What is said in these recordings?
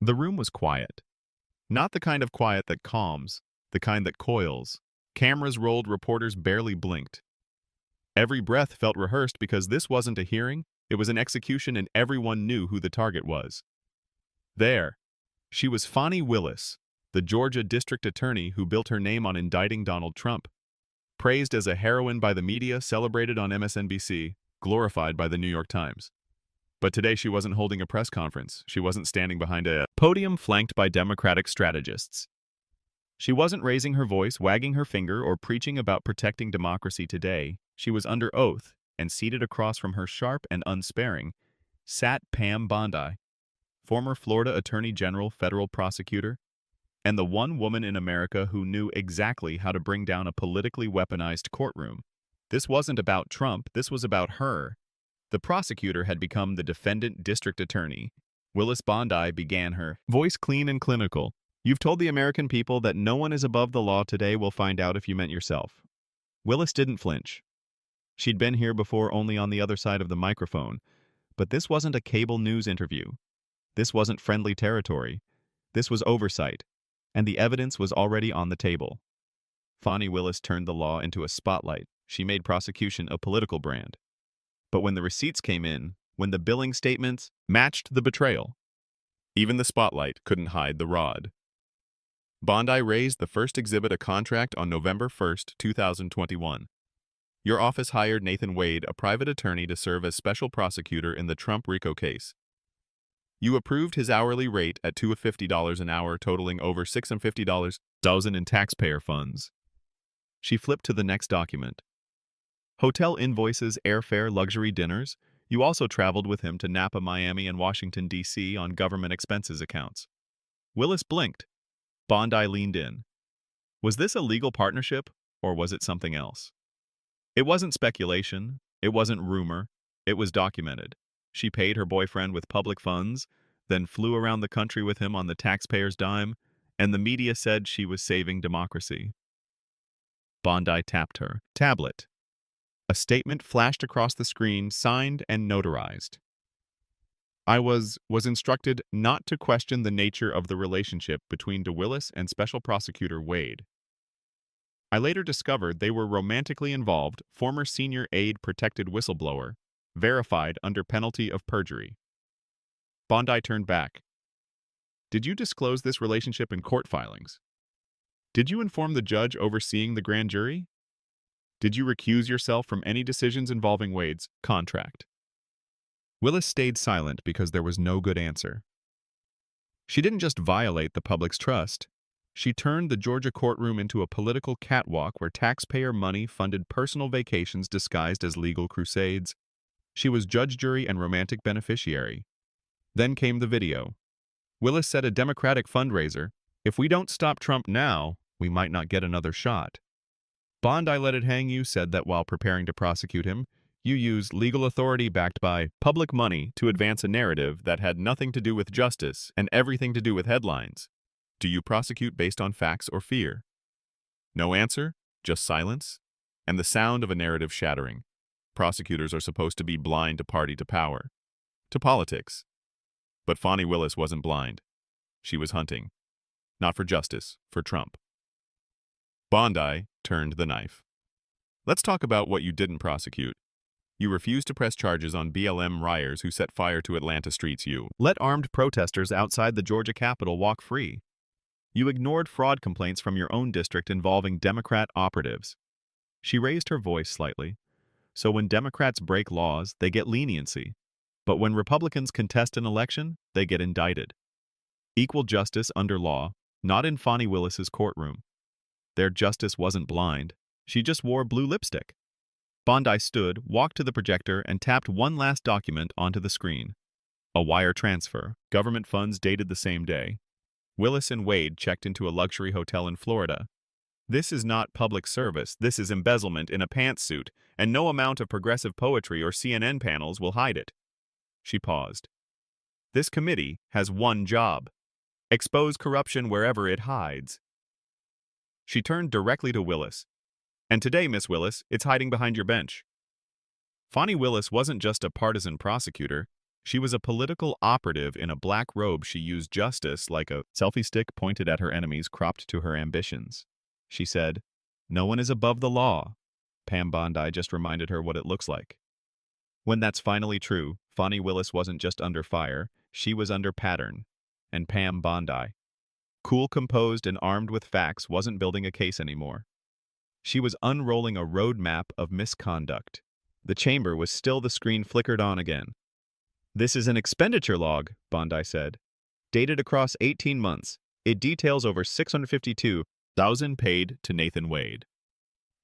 The room was quiet. Not the kind of quiet that calms, the kind that coils. Cameras rolled, reporters barely blinked. Every breath felt rehearsed because this wasn't a hearing, it was an execution and everyone knew who the target was. There. She was Fani Willis, the Georgia district attorney who built her name on indicting Donald Trump. Praised as a heroine by the media, celebrated on MSNBC, glorified by the New York Times. But today she wasn't holding a press conference. She wasn't standing behind a podium flanked by Democratic strategists. She wasn't raising her voice, wagging her finger, or preaching about protecting democracy today. She was under oath, and seated across from her, sharp and unsparing, sat Pam Bondi, former Florida Attorney General, federal prosecutor, and the one woman in America who knew exactly how to bring down a politically weaponized courtroom. This wasn't about Trump, this was about her. The prosecutor had become the defendant district attorney. Willis Bondi began her voice clean and clinical. "You've told the American people that no one is above the law. Today we'll find out if you meant yourself." Willis didn't flinch. She'd been here before, only on the other side of the microphone. But this wasn't a cable news interview. This wasn't friendly territory. This was oversight. And the evidence was already on the table. Fani Willis turned the law into a spotlight. She made prosecution a political brand. But when the receipts came in, when the billing statements matched the betrayal, even the spotlight couldn't hide the rod. Bondi raised the first exhibit, a contract on November 1st, 2021. Your office hired Nathan Wade, a private attorney, to serve as special prosecutor in the Trump RICO case. You approved his hourly rate at $250 an hour, totaling over $650,000 in taxpayer funds. She flipped to the next document. Hotel invoices, airfare, luxury dinners. You also traveled with him to Napa, Miami, and Washington, D.C. on government expenses accounts. Willis blinked. Bondi leaned in. Was this a legal partnership, or was it something else? It wasn't speculation. It wasn't rumor. It was documented. She paid her boyfriend with public funds, then flew around the country with him on the taxpayer's dime, and the media said she was saving democracy. Bondi tapped her tablet. A statement flashed across the screen, signed and notarized. I was instructed not to question the nature of the relationship between DeWillis and Special Prosecutor Wade. I later discovered they were romantically involved, former senior aide protected whistleblower, verified under penalty of perjury. Bondi turned back. Did you disclose this relationship in court filings? Did you inform the judge overseeing the grand jury? Did you recuse yourself from any decisions involving Wade's contract? Willis stayed silent because there was no good answer. She didn't just violate the public's trust. She turned the Georgia courtroom into a political catwalk where taxpayer money funded personal vacations disguised as legal crusades. She was judge, jury, and romantic beneficiary. Then came the video. Willis said, a Democratic fundraiser, "If we don't stop Trump now, we might not get another shot." Bondi let it hang. You said that while preparing to prosecute him, you used legal authority backed by public money to advance a narrative that had nothing to do with justice and everything to do with headlines. Do you prosecute based on facts or fear? No answer, just silence, and the sound of a narrative shattering. Prosecutors are supposed to be blind to party, to power, to politics. But Fani Willis wasn't blind. She was hunting. Not for justice, for Trump. Bondi turned the knife. Let's talk about what you didn't prosecute. You refused to press charges on BLM rioters who set fire to Atlanta streets. You let armed protesters outside the Georgia Capitol walk free. You ignored fraud complaints from your own district involving Democrat operatives. She raised her voice slightly. So when Democrats break laws, they get leniency. But when Republicans contest an election, they get indicted. Equal justice under law, not in Fani Willis's courtroom. Their justice wasn't blind. She just wore blue lipstick. Bondi stood, walked to the projector, and tapped one last document onto the screen. A wire transfer, government funds dated the same day. Willis and Wade checked into a luxury hotel in Florida. This is not public service, this is embezzlement in a pantsuit, and no amount of progressive poetry or CNN panels will hide it. She paused. This committee has one job: expose corruption wherever it hides. She turned directly to Willis. And today, Miss Willis, it's hiding behind your bench. Fani Willis wasn't just a partisan prosecutor, She was a political operative in a black robe. She used justice like a selfie stick pointed at her enemies, cropped to her ambitions. She said, "No one is above the law." Pam Bondi just reminded her what it looks like. When that's finally true, Fani Willis wasn't just under fire, she was under pattern. And Pam Bondi, cool, composed, and armed with facts, wasn't building a case anymore. She was unrolling a roadmap of misconduct. The chamber was still. The screen flickered on again. "This is an expenditure log," Bondi said, "dated across 18 months. It details over $652,000 paid to Nathan Wade,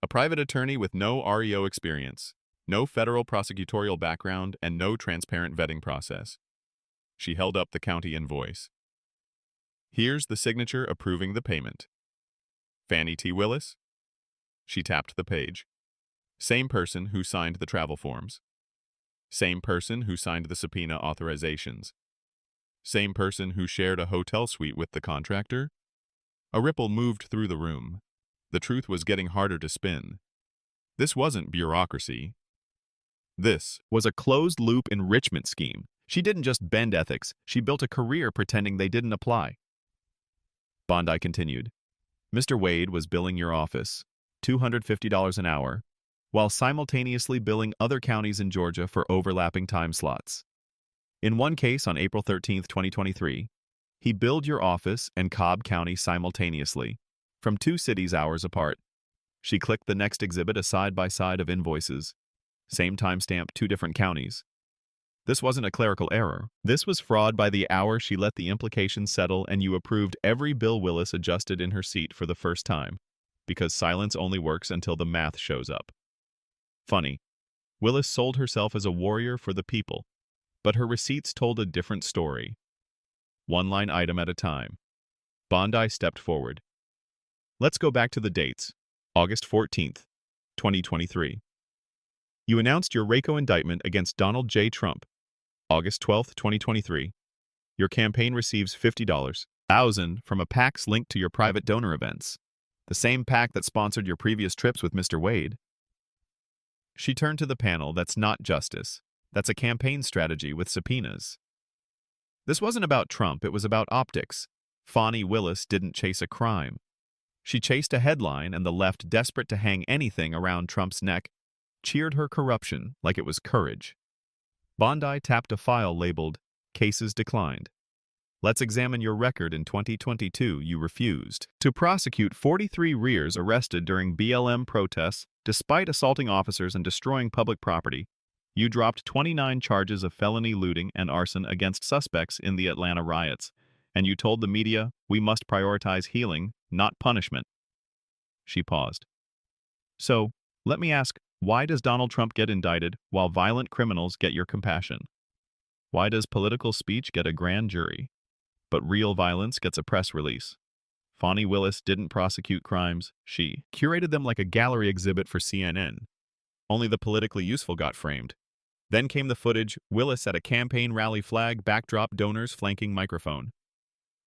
a private attorney with no REO experience, no federal prosecutorial background, and no transparent vetting process." She held up the county invoice. "Here's the signature approving the payment. Fani T. Willis." She tapped the page. Same person who signed the travel forms. Same person who signed the subpoena authorizations. Same person who shared a hotel suite with the contractor. A ripple moved through the room. The truth was getting harder to spin. This wasn't bureaucracy. This was a closed-loop enrichment scheme. She didn't just bend ethics, she built a career pretending they didn't apply. Bondi continued. "Mr. Wade was billing your office, $250 an hour, while simultaneously billing other counties in Georgia for overlapping time slots. In one case on April 13, 2023, he billed your office and Cobb County simultaneously, from 2 cities hours apart." She clicked the next exhibit, a side-by-side of invoices. Same timestamp, 2 different counties. This wasn't a clerical error. This was fraud by the hour. She let the implications settle, and you approved every bill. Willis adjusted in her seat for the first time, because silence only works until the math shows up. Funny. Willis sold herself as a warrior for the people, but her receipts told a different story. One line item at a time. Bondi stepped forward. "Let's go back to the dates. August 14th, 2023. You announced your RICO indictment against Donald J. Trump. August 12th, 2023. Your campaign receives $50,000 from a PAC linked to your private donor events. The same PAC that sponsored your previous trips with Mr. Wade." She turned to the panel. "That's not justice. That's a campaign strategy with subpoenas." This wasn't about Trump, it was about optics. Fani Willis didn't chase a crime. She chased a headline, and the left, desperate to hang anything around Trump's neck, cheered her corruption like it was courage. Bondi tapped a file labeled, "Cases Declined." "Let's examine your record. In 2022, you refused to prosecute 43 rears arrested during BLM protests despite assaulting officers and destroying public property. You dropped 29 charges of felony looting and arson against suspects in the Atlanta riots. And you told the media, we must prioritize healing, not punishment." She paused. "So, let me ask, why does Donald Trump get indicted while violent criminals get your compassion? Why does political speech get a grand jury, but real violence gets a press release?" Fani Willis didn't prosecute crimes, she curated them like a gallery exhibit for CNN. Only the politically useful got framed. Then came the footage, Willis at a campaign rally, flag, backdrop, donors flanking microphone.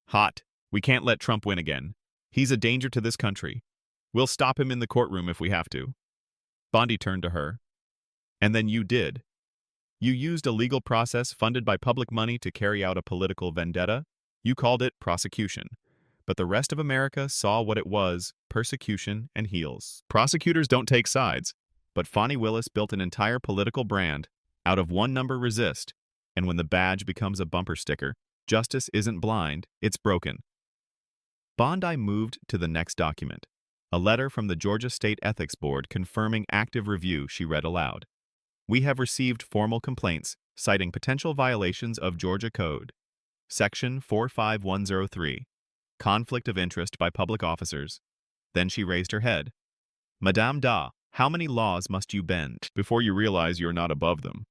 "Hot. We can't let Trump win again. He's a danger to this country. We'll stop him in the courtroom if we have to." Bondi turned to her. "And then you did. You used a legal process funded by public money to carry out a political vendetta. You called it prosecution. But the rest of America saw what it was, persecution and heels. Prosecutors don't take sides. But Fani Willis built an entire political brand out of one number, resist. And when the badge becomes a bumper sticker, justice isn't blind, it's broken." Bondi moved to the next document. A letter from the Georgia State Ethics Board confirming active review. She read aloud. "We have received formal complaints citing potential violations of Georgia Code. Section 45103. Conflict of interest by public officers." Then she raised her head. "Madame Da, how many laws must you bend before you realize you're not above them?"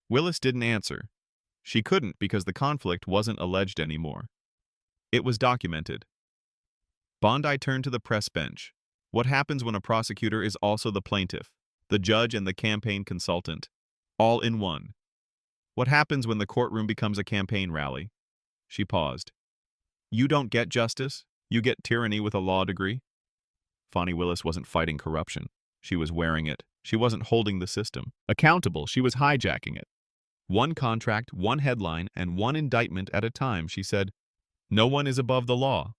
Willis didn't answer. She couldn't, because the conflict wasn't alleged anymore. It was documented. Bondi turned to the press bench. What happens when a prosecutor is also the plaintiff, the judge, and the campaign consultant, all in one? What happens when the courtroom becomes a campaign rally? She paused. "You don't get justice, you get tyranny with a law degree." Fani Willis wasn't fighting corruption. She was wearing it. She wasn't holding the system accountable. She was hijacking it. One contract, one headline, and one indictment at a time, she said. No one is above the law.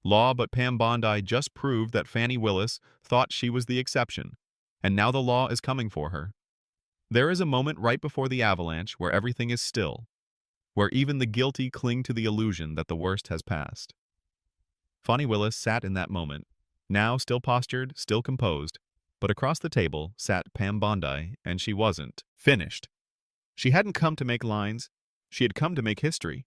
But Pam Bondi just proved that Fani Willis thought she was the exception, and now the law is coming for her. There is a moment right before the avalanche where everything is still, where even the guilty cling to the illusion that the worst has passed. Fani Willis sat in that moment, now still postured, still composed, but across the table sat Pam Bondi, and she wasn't finished. She hadn't come to make lines, she had come to make history.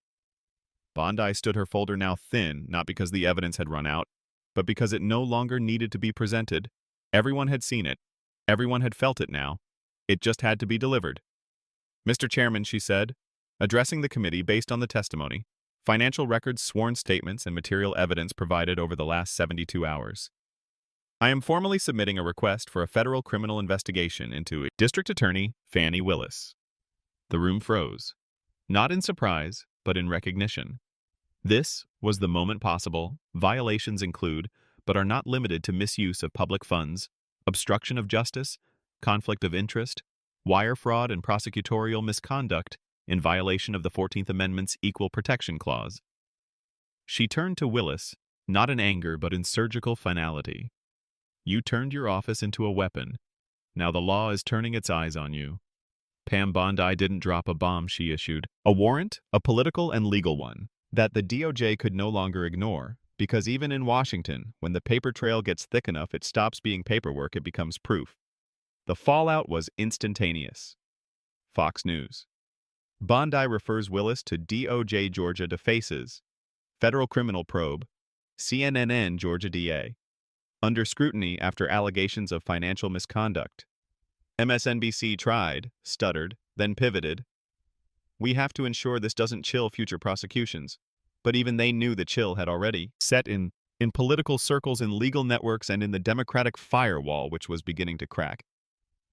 Bondi stood her folder now thin, not because the evidence had run out, but because it no longer needed to be presented. Everyone had seen it. Everyone had felt it now. It just had to be delivered. Mr. Chairman, she said, addressing the committee based on the testimony, financial records, sworn statements, and material evidence provided over the last 72 hours. I am formally submitting a request for a federal criminal investigation into District Attorney Fani Willis. The room froze, not in surprise, but in recognition. This was the moment possible. Violations include, but are not limited to, misuse of public funds, obstruction of justice, conflict of interest, wire fraud, and prosecutorial misconduct in violation of the 14th Amendment's Equal Protection Clause. She turned to Willis, not in anger but in surgical finality. You turned your office into a weapon. Now the law is turning its eyes on you. Pam Bondi didn't drop a bomb, she issued. A warrant, a political and legal one, that the DOJ could no longer ignore, because even in Washington, when the paper trail gets thick enough, it stops being paperwork, it becomes proof. The fallout was instantaneous. Fox News. Bondi refers Willis to DOJ Georgia defaces. Federal criminal probe. CNN Georgia DA. Under scrutiny after allegations of financial misconduct. MSNBC tried, stuttered, then pivoted. We have to ensure this doesn't chill future prosecutions. But even they knew the chill had already set in political circles, in legal networks, and in the Democratic firewall, which was beginning to crack.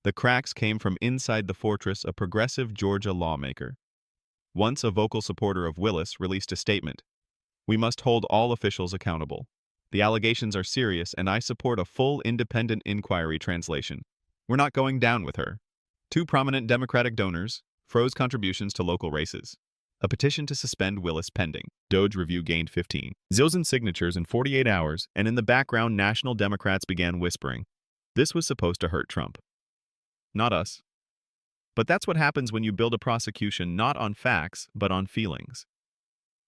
The cracks came from inside the fortress. A progressive Georgia lawmaker, once a vocal supporter of Willis, released a statement. We must hold all officials accountable. The allegations are serious, and I support a full independent inquiry. Translation. We're not going down with her. Two prominent Democratic donors froze contributions to local races. A petition to suspend Willis pending. Doge review gained 15,000 signatures in 48 hours, and in the background, national Democrats began whispering, this was supposed to hurt Trump. Not us. But that's what happens when you build a prosecution not on facts, but on feelings.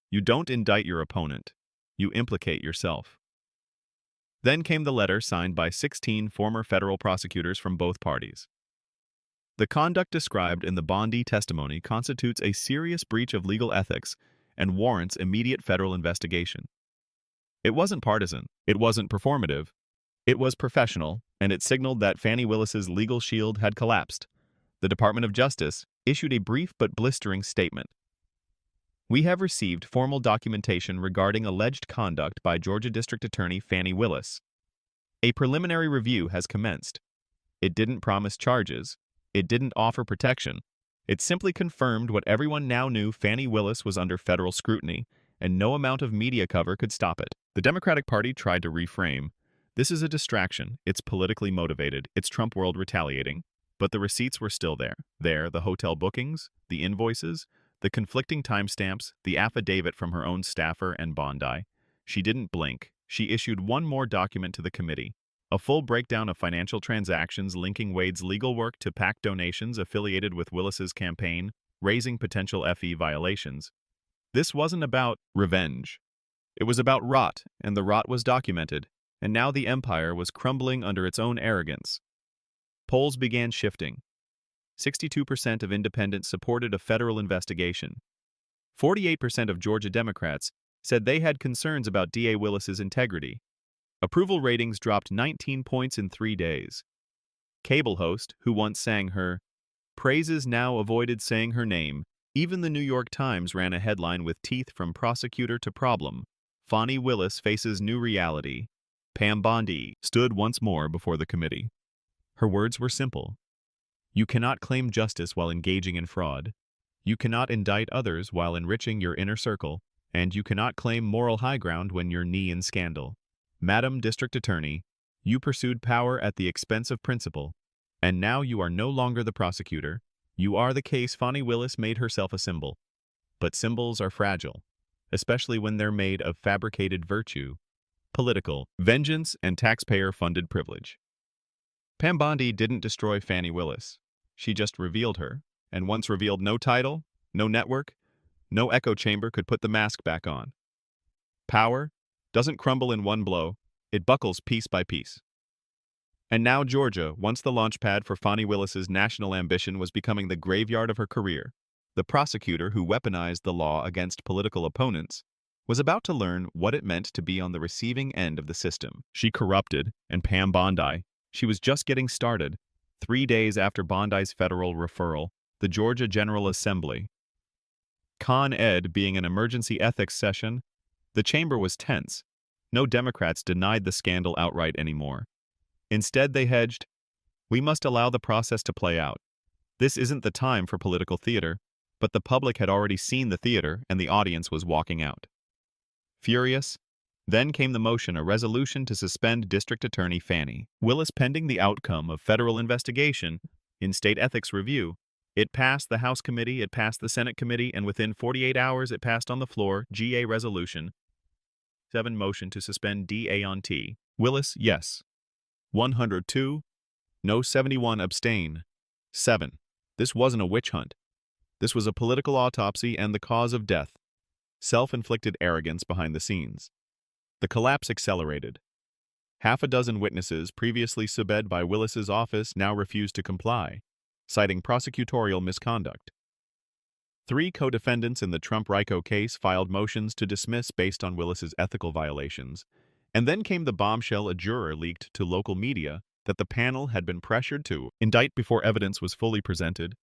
You don't indict your opponent. You implicate yourself. Then came the letter signed by 16 former federal prosecutors from both parties. The conduct described in the Bondi testimony constitutes a serious breach of legal ethics and warrants immediate federal investigation. It wasn't partisan, it wasn't performative, it was professional, and it signaled that Fani Willis's legal shield had collapsed. The Department of Justice issued a brief but blistering statement. We have received formal documentation regarding alleged conduct by Georgia District Attorney Fani Willis. A preliminary review has commenced. It didn't promise charges. It didn't offer protection. It simply confirmed what everyone now knew: Fani Willis was under federal scrutiny, and no amount of media cover could stop it. The Democratic Party tried to reframe. This is a distraction. It's politically motivated. It's Trump world retaliating. But the receipts were still there. The hotel bookings, the invoices, the conflicting timestamps, the affidavit from her own staffer and Bondi. She didn't blink. She issued one more document to the committee. A full breakdown of financial transactions linking Wade's legal work to PAC donations affiliated with Willis's campaign, raising potential FE violations. This wasn't about revenge. It was about rot, and the rot was documented, and now the empire was crumbling under its own arrogance. Polls began shifting. 62% of independents supported a federal investigation. 48% of Georgia Democrats said they had concerns about DA Willis's integrity. Approval ratings dropped 19 points in 3 days. Cable host, who once sang her praises, now avoided saying her name. Even the New York Times ran a headline with teeth from prosecutor to problem. Fani Willis faces new reality. Pam Bondi stood once more before the committee. Her words were simple. You cannot claim justice while engaging in fraud. You cannot indict others while enriching your inner circle. And you cannot claim moral high ground when you're knee in scandal. Madam District Attorney, you pursued power at the expense of principle. And now you are no longer the prosecutor. You are the case. Fani Willis made herself a symbol. But symbols are fragile, especially when they're made of fabricated virtue, political vengeance, and taxpayer-funded privilege. Pam Bondi didn't destroy Fani Willis. She just revealed her, and once revealed, no title, no network, no echo chamber could put the mask back on. Power doesn't crumble in one blow, it buckles piece by piece. And now Georgia, once the launchpad for Fani Willis's national ambition, was becoming the graveyard of her career. The prosecutor who weaponized the law against political opponents was about to learn what it meant to be on the receiving end of the system. She corrupted, and Pam Bondi, she was just getting started. 3 days after Bondi's federal referral, the Georgia General Assembly, Con Ed being an emergency ethics session, the chamber was tense. No Democrats denied the scandal outright anymore. Instead, they hedged, "We must allow the process to play out. This isn't the time for political theater," but the public had already seen the theater and the audience was walking out. Furious, then came the motion, a resolution to suspend District Attorney Fani Willis pending the outcome of federal investigation in state ethics review. It passed the House committee, it passed the Senate committee, and within 48 hours it passed on the floor. GA resolution 7 motion to suspend DA&T. Willis, yes. 102, no. 71 abstain. 7. This wasn't a witch hunt. This was a political autopsy and the cause of death. Self-inflicted arrogance behind the scenes. The collapse accelerated. Half a dozen witnesses previously subpoenaed by Willis's office now refused to comply, citing prosecutorial misconduct. 3 co-defendants in the Trump-RICO case filed motions to dismiss based on Willis's ethical violations. And then came the bombshell: a juror leaked to local media that the panel had been pressured to indict before evidence was fully presented.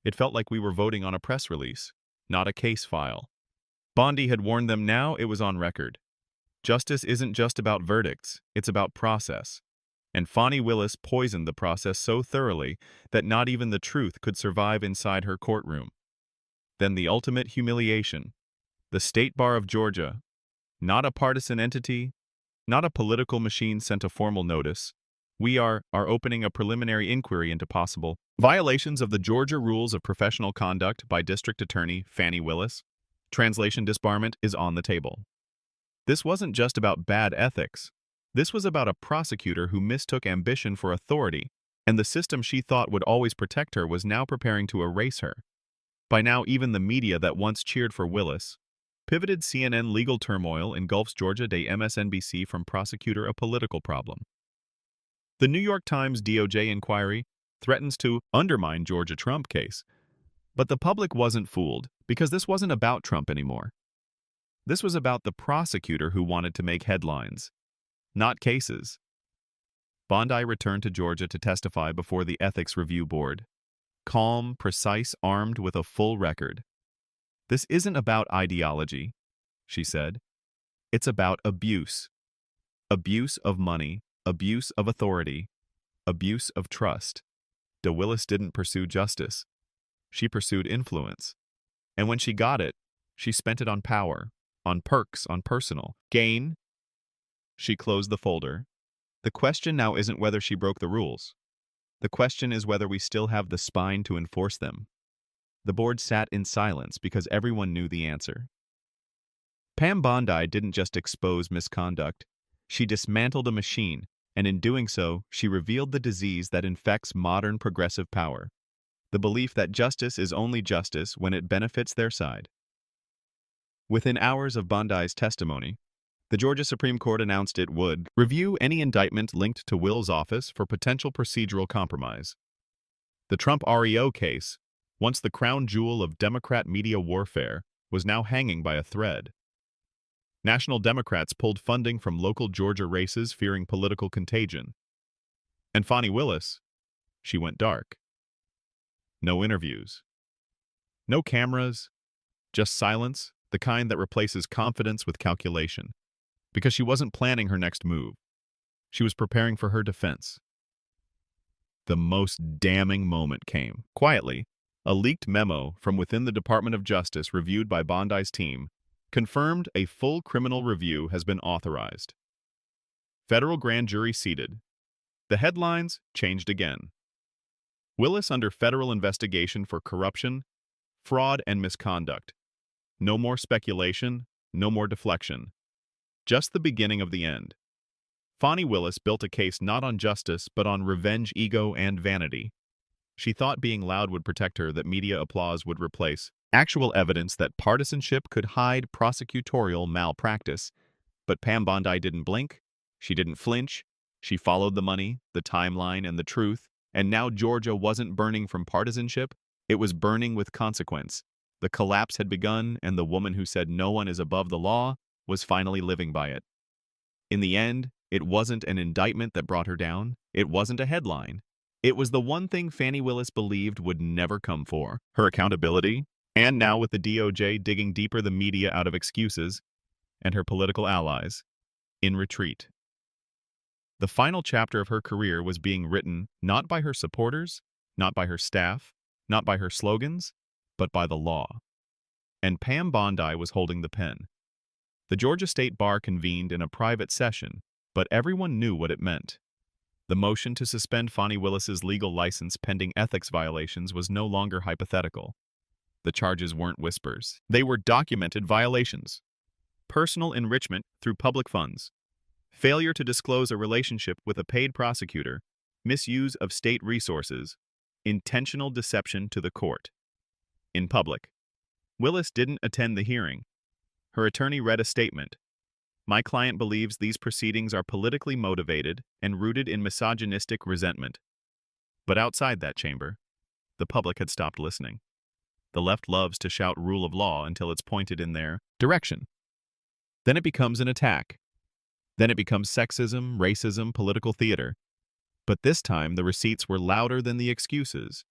It felt like we were voting on a press release, not a case file. Bondi had warned them. Now it was on record. Justice isn't just about verdicts, it's about process. And Fani Willis poisoned the process so thoroughly that not even the truth could survive inside her courtroom. Then the ultimate humiliation. The State Bar of Georgia, not a partisan entity, not a political machine, sent a formal notice. We are opening a preliminary inquiry into possible violations of the Georgia Rules of Professional Conduct by District Attorney Fani Willis. Translation: disbarment is on the table. This wasn't just about bad ethics. This was about a prosecutor who mistook ambition for authority, and the system she thought would always protect her was now preparing to erase her. By now, even the media that once cheered for Willis pivoted. CNN legal turmoil engulfs Georgia Day. MSNBC from prosecutor a political problem. The New York Times DOJ inquiry threatens to undermine Georgia Trump case. But the public wasn't fooled, because this wasn't about Trump anymore. This was about the prosecutor who wanted to make headlines, not cases. Bondi returned to Georgia to testify before the Ethics Review Board. Calm, precise, armed with a full record. "This isn't about ideology," she said. "It's about abuse. Abuse of money, abuse of authority, abuse of trust." De Willis didn't pursue justice. She pursued influence. And when she got it, she spent it on power, on perks, on personal gain. She closed the folder. The question now isn't whether she broke the rules. The question is whether we still have the spine to enforce them. The board sat in silence because everyone knew the answer. Pam Bondi didn't just expose misconduct. She dismantled a machine, and in doing so, she revealed the disease that infects modern progressive power. The belief that justice is only justice when it benefits their side. Within hours of Bondi's testimony, the Georgia Supreme Court announced it would review any indictment linked to Will's office for potential procedural compromise. The Trump REO case, once the crown jewel of Democrat media warfare, was now hanging by a thread. National Democrats pulled funding from local Georgia races, fearing political contagion. And Fani Willis, she went dark. No interviews. No cameras. Just silence, the kind that replaces confidence with calculation. Because she wasn't planning her next move. She was preparing for her defense. The most damning moment came. Quietly, a leaked memo from within the Department of Justice, reviewed by Bondi's team, confirmed a full criminal review has been authorized. Federal grand jury seated. The headlines changed again. Willis under federal investigation for corruption, fraud, and misconduct. No more speculation, no more deflection. Just the beginning of the end. Fani Willis built a case not on justice, but on revenge, ego, and vanity. She thought being loud would protect her, that media applause would replace actual evidence, that partisanship could hide prosecutorial malpractice. But Pam Bondi didn't blink. She didn't flinch. She followed the money, the timeline, and the truth. And now Georgia wasn't burning from partisanship. It was burning with consequence. The collapse had begun, and the woman who said no one is above the law was finally living by it. In the end, it wasn't an indictment that brought her down. It wasn't a headline. It was the one thing Fani Willis believed would never come for her accountability. And now with the DOJ digging deeper, the media out of excuses, and her political allies in retreat. The final chapter of her career was being written not by her supporters, not by her staff, not by her slogans, but by the law. And Pam Bondi was holding the pen. The Georgia State Bar convened in a private session, but everyone knew what it meant. The motion to suspend Fani Willis's legal license pending ethics violations was no longer hypothetical. The charges weren't whispers. They were documented violations. Personal enrichment through public funds, failure to disclose a relationship with a paid prosecutor, misuse of state resources, intentional deception to the court. In public, Willis didn't attend the hearing. Her attorney read a statement. "My client believes these proceedings are politically motivated and rooted in misogynistic resentment." But outside that chamber, the public had stopped listening. The left loves to shout rule of law until it's pointed in their direction. Then it becomes an attack. Then it becomes sexism, racism, political theater. But this time, the receipts were louder than the excuses.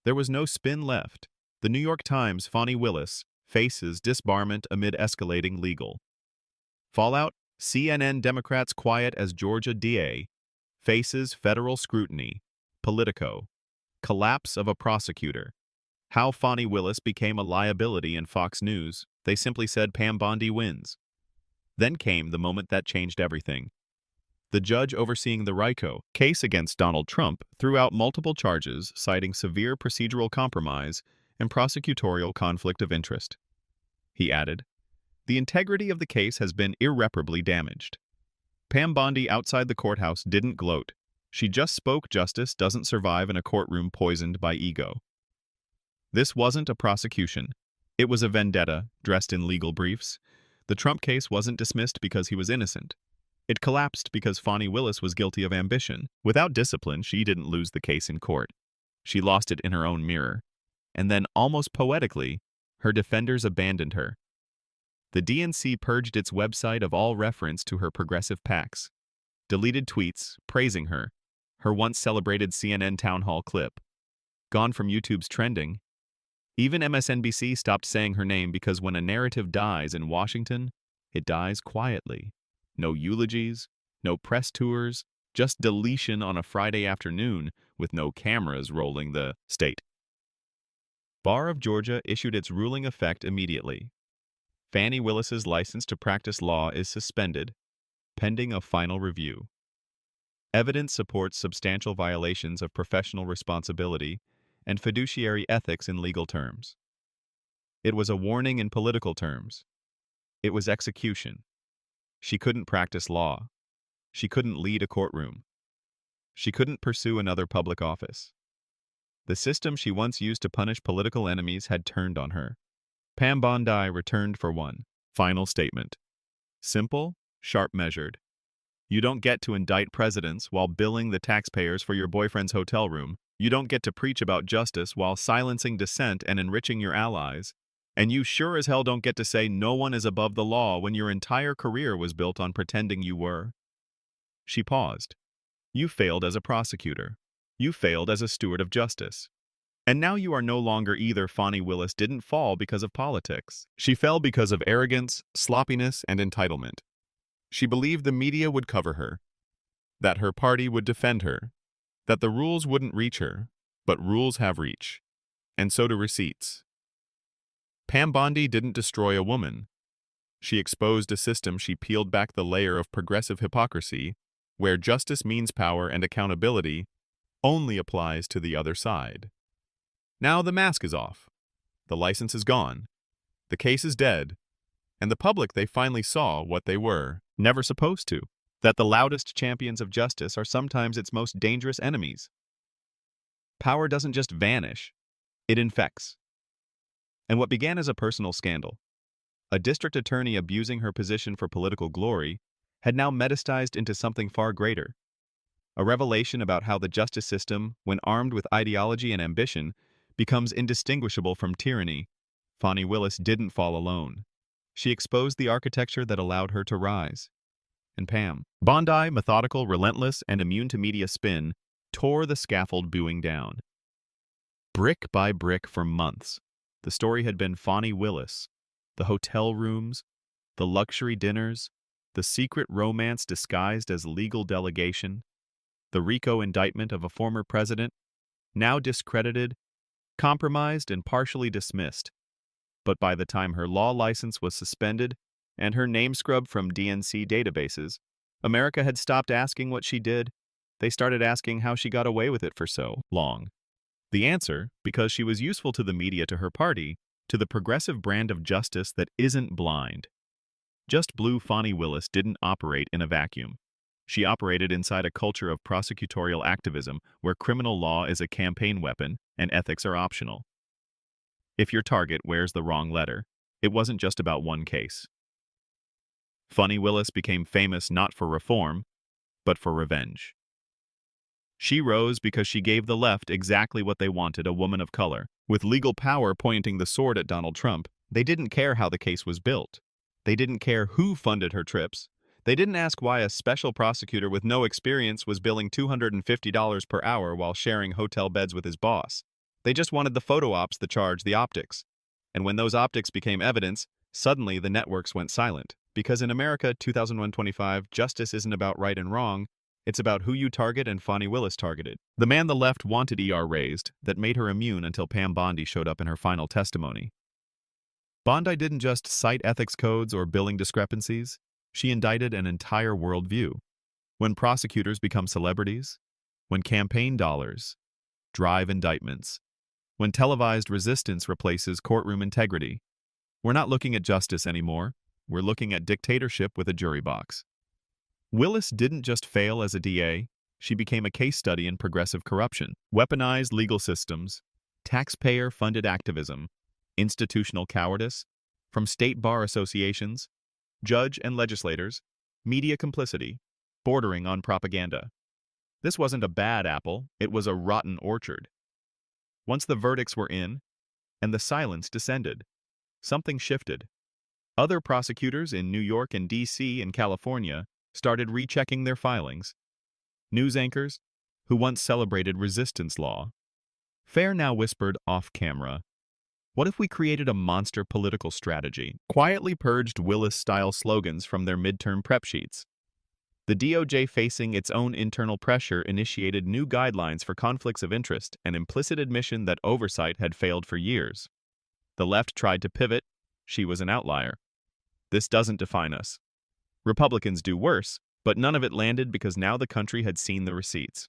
There was no spin left. The New York Times, Fani Willis faces disbarment amid escalating legal fallout. CNN, Democrats quiet as Georgia DA faces federal scrutiny. Politico, collapse of a prosecutor. How Fani Willis became a liability in Fox News. They simply said Pam Bondi wins. Then came the moment that changed everything. The judge overseeing the RICO case against Donald Trump threw out multiple charges, citing severe procedural compromise and prosecutorial conflict of interest. He added, "The integrity of the case has been irreparably damaged." Pam Bondi outside the courthouse didn't gloat. She just spoke. Justice doesn't survive in a courtroom poisoned by ego. This wasn't a prosecution. It was a vendetta dressed in legal briefs. The Trump case wasn't dismissed because he was innocent. It collapsed because Fani Willis was guilty of ambition. Without discipline, she didn't lose the case in court. She lost it in her own mirror. And then, almost poetically, her defenders abandoned her. The DNC purged its website of all reference to her progressive PACs, deleted tweets praising her once celebrated CNN town hall clip, gone from YouTube's trending. Even MSNBC stopped saying her name because when a narrative dies in Washington, it dies quietly. No eulogies, no press tours, just deletion on a Friday afternoon with no cameras rolling the state. Bar of Georgia issued its ruling effect immediately. Fani Willis's license to practice law is suspended, pending a final review. Evidence supports substantial violations of professional responsibility and fiduciary ethics in legal terms. It was a warning in political terms. It was execution. She couldn't practice law. She couldn't lead a courtroom. She couldn't pursue another public office. The system she once used to punish political enemies had turned on her. Pam Bondi returned for one final statement. Simple, sharp-measured. You don't get to indict presidents while billing the taxpayers for your boyfriend's hotel room. You don't get to preach about justice while silencing dissent and enriching your allies. And you sure as hell don't get to say no one is above the law when your entire career was built on pretending you were. She paused. You failed as a prosecutor. You failed as a steward of justice. And now you are no longer either. Fani Willis didn't fall because of politics. She fell because of arrogance, sloppiness, and entitlement. She believed the media would cover her, that her party would defend her, that the rules wouldn't reach her, but rules have reach, and so do receipts. Pam Bondi didn't destroy a woman. She exposed a system. She peeled back the layer of progressive hypocrisy, where justice means power and accountability only applies to the other side. Now the mask is off. The license is gone. The case is dead. And the public, they finally saw what they were never supposed to. That the loudest champions of justice are sometimes its most dangerous enemies. Power doesn't just vanish, it infects. And what began as a personal scandal, a district attorney abusing her position for political glory, had now metastasized into something far greater. A revelation about how the justice system, when armed with ideology and ambition, becomes indistinguishable from tyranny. Fani Willis didn't fall alone. She exposed the architecture that allowed her to rise. And Pam Bondi, methodical, relentless, and immune to media spin, tore the scaffold booing down. Brick by brick for months, the story had been Fani Willis. The hotel rooms, the luxury dinners, the secret romance disguised as legal delegation, the RICO indictment of a former president, now discredited, compromised, and partially dismissed. But by the time her law license was suspended and her name scrubbed from DNC databases, America had stopped asking what she did. They started asking how she got away with it for so long. The answer, because she was useful to the media, to her party, to the progressive brand of justice that isn't blind. Just Blue Fani Willis didn't operate in a vacuum. She operated inside a culture of prosecutorial activism where criminal law is a campaign weapon and ethics are optional. If your target wears the wrong letter, it wasn't just about one case. Fani Willis became famous not for reform, but for revenge. She rose because she gave the left exactly what they wanted, a woman of color. With legal power pointing the sword at Donald Trump, they didn't care how the case was built. They didn't care who funded her trips. They didn't ask why a special prosecutor with no experience was billing $250 per hour while sharing hotel beds with his boss. They just wanted the photo ops, the charge, the optics. And when those optics became evidence, suddenly the networks went silent. Because in America, 2025, justice isn't about right and wrong. It's about who you target, and Fani Willis targeted. The man the left wanted raised, that made her immune until Pam Bondi showed up in her final testimony. Bondi didn't just cite ethics codes or billing discrepancies. She indicted an entire worldview. When prosecutors become celebrities, when campaign dollars drive indictments, when televised resistance replaces courtroom integrity, we're not looking at justice anymore. We're looking at dictatorship with a jury box. Willis didn't just fail as a DA, she became a case study in progressive corruption, weaponized legal systems, taxpayer-funded activism, institutional cowardice, from state bar associations, judge and legislators, media complicity, bordering on propaganda. This wasn't a bad apple, it was a rotten orchard. Once the verdicts were in, and the silence descended, something shifted. Other prosecutors in New York and D.C. and California started rechecking their filings. News anchors, who once celebrated resistance law, Fair now whispered off-camera, "What if we created a monster political strategy?" Quietly purged Willis-style slogans from their midterm prep sheets. The DOJ, facing its own internal pressure, initiated new guidelines for conflicts of interest, an implicit admission that oversight had failed for years. The left tried to pivot. She was an outlier. This doesn't define us. Republicans do worse, but none of it landed because now the country had seen the receipts.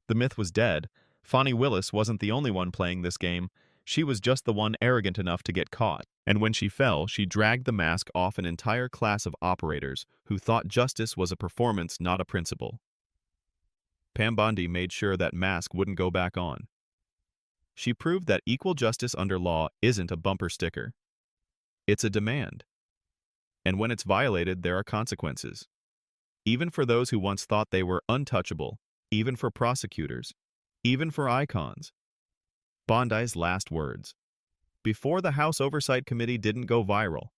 The myth was dead. Fani Willis wasn't the only one playing this game. She was just the one arrogant enough to get caught. And when she fell, she dragged the mask off an entire class of operators who thought justice was a performance, not a principle. Pam Bondi made sure that mask wouldn't go back on. She proved that equal justice under law isn't a bumper sticker. It's a demand. And when it's violated, there are consequences. Even for those who once thought they were untouchable, even for prosecutors, even for icons. Bondi's last words. Before the House Oversight Committee didn't go viral,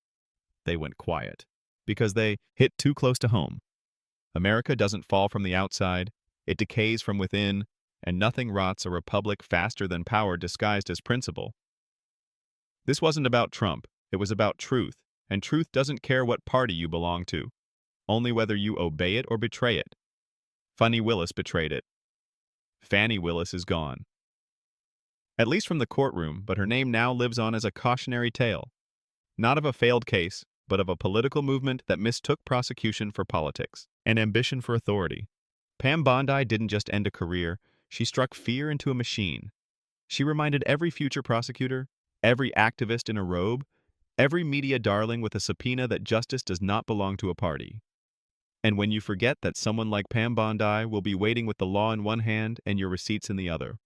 they went quiet, because they hit too close to home. America doesn't fall from the outside, it decays from within, and nothing rots a republic faster than power disguised as principle. This wasn't about Trump, it was about truth, and truth doesn't care what party you belong to, only whether you obey it or betray it. Fani Willis betrayed it. Fani Willis is gone. At least from the courtroom, but her name now lives on as a cautionary tale. Not of a failed case, but of a political movement that mistook prosecution for politics and ambition for authority. Pam Bondi didn't just end a career, She struck fear into a machine. She reminded every future prosecutor, every activist in a robe, every media darling with a subpoena that justice does not belong to a party. And when you forget that someone like Pam Bondi will be waiting with the law in one hand and your receipts in the other.